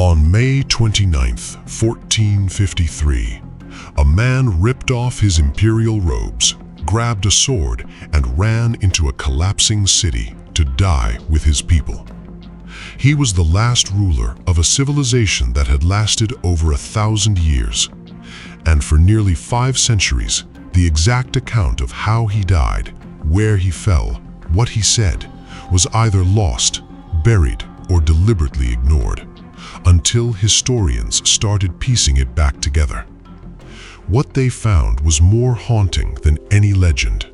On May 29, 1453, a man ripped off his imperial robes, grabbed a sword, and ran into a collapsing city to die with his people. He was the last ruler of a civilization that had lasted over 1,000 years, and for nearly 5 centuries, the exact account of how he died, where he fell, what he said, was either lost, buried, or deliberately ignored, until historians started piecing it back together. What they found was more haunting than any legend.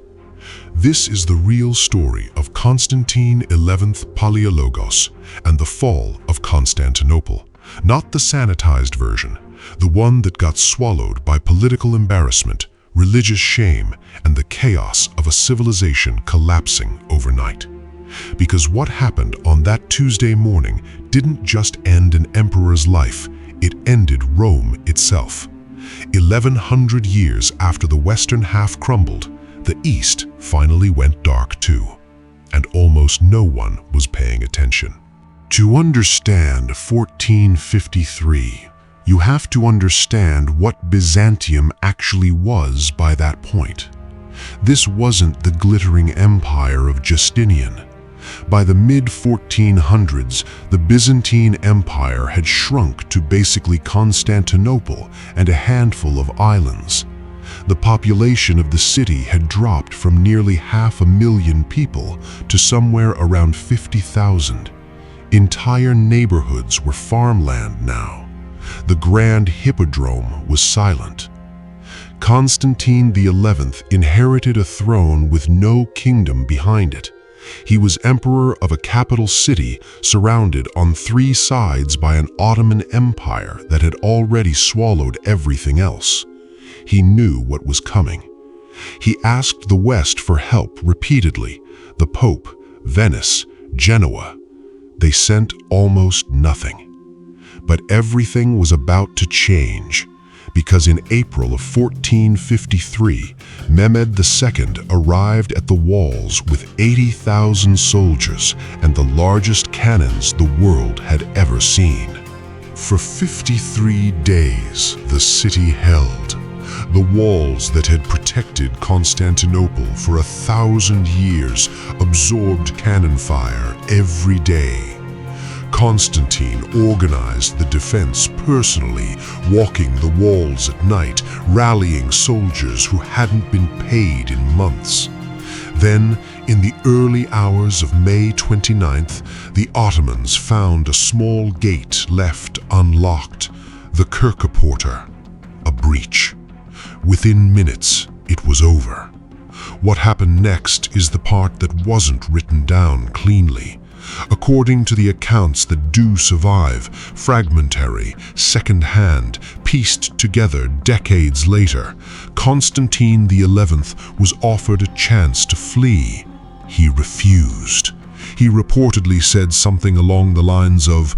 This is the real story of Constantine XI Palaiologos and the fall of Constantinople, not the sanitized version, the one that got swallowed by political embarrassment, religious shame, and the chaos of a civilization collapsing overnight. Because what happened on that Tuesday morning didn't just end an emperor's life, it ended Rome itself. 1,100 years after the western half crumbled, the East finally went dark too, and almost no one was paying attention. To understand 1453, you have to understand what Byzantium actually was by that point. This wasn't the glittering empire of Justinian. By the mid-1400s, the Byzantine Empire had shrunk to basically Constantinople and a handful of islands. The population of the city had dropped from nearly 500,000 people to somewhere around 50,000. Entire neighborhoods were farmland now. The grand hippodrome was silent. Constantine XI inherited a throne with no kingdom behind it. He was emperor of a capital city surrounded on 3 sides by an Ottoman Empire that had already swallowed everything else. He knew what was coming. He asked the West for help repeatedly, the Pope, Venice, Genoa. They sent almost nothing. But everything was about to change, because in April of 1453, Mehmed II arrived at the walls with 80,000 soldiers and the largest cannons the world had ever seen. For 53 days, the city held. The walls that had protected Constantinople for 1,000 years absorbed cannon fire every day. Constantine organized the defense personally, walking the walls at night, rallying soldiers who hadn't been paid in months. Then, in the early hours of May 29th, the Ottomans found a small gate left unlocked, the Kirkeporter, a breach. Within minutes, it was over. What happened next is the part that wasn't written down cleanly. According to the accounts that do survive, fragmentary, second-hand, pieced together decades later, Constantine XI was offered a chance to flee. He refused. He reportedly said something along the lines of,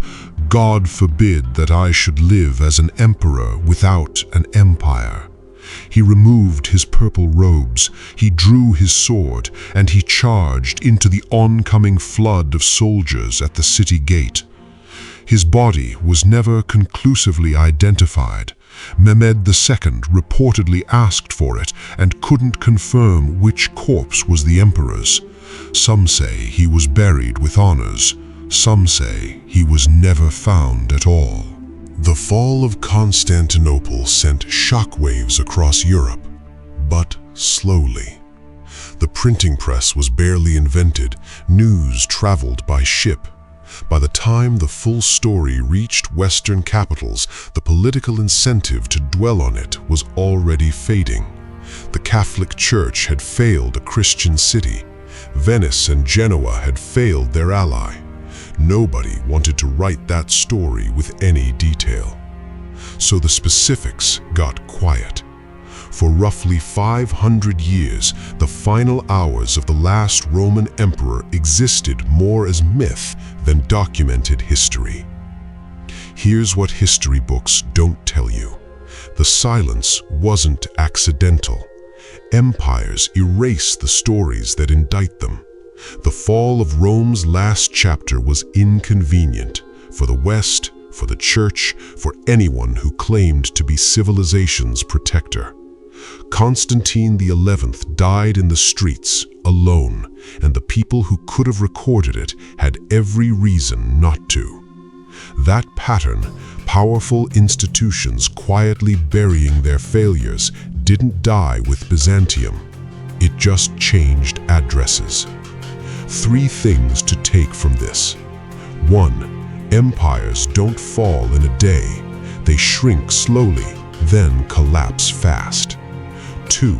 "God forbid that I should live as an emperor without an empire." He removed his purple robes, he drew his sword, and he charged into the oncoming flood of soldiers at the city gate. His body was never conclusively identified. Mehmed II reportedly asked for it and couldn't confirm which corpse was the emperor's. Some say he was buried with honors. Some say he was never found at all. The fall of Constantinople sent shockwaves across Europe, but slowly. The printing press was barely invented, news traveled by ship. By the time the full story reached Western capitals, the political incentive to dwell on it was already fading. The Catholic Church had failed a Christian city. Venice and Genoa had failed their ally. Nobody wanted to write that story with any detail. So the specifics got quiet. For roughly 500 years, the final hours of the last Roman emperor existed more as myth than documented history. Here's what history books don't tell you. The silence wasn't accidental. Empires erase the stories that indict them. The fall of Rome's last chapter was inconvenient for the West, for the church, for anyone who claimed to be civilization's protector. Constantine XI died in the streets, alone, and the people who could have recorded it had every reason not to. That pattern, powerful institutions quietly burying their failures, didn't die with Byzantium. It just changed addresses. 3 things to take from this. 1. Empires don't fall in a day. They shrink slowly, then collapse fast. 2.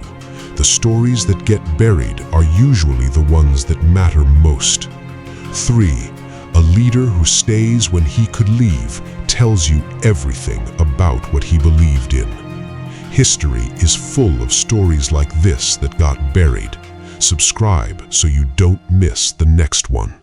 The stories that get buried are usually the ones that matter most. 3. A leader who stays when he could leave tells you everything about what he believed in. History is full of stories like this that got buried. Subscribe so you don't miss the next one.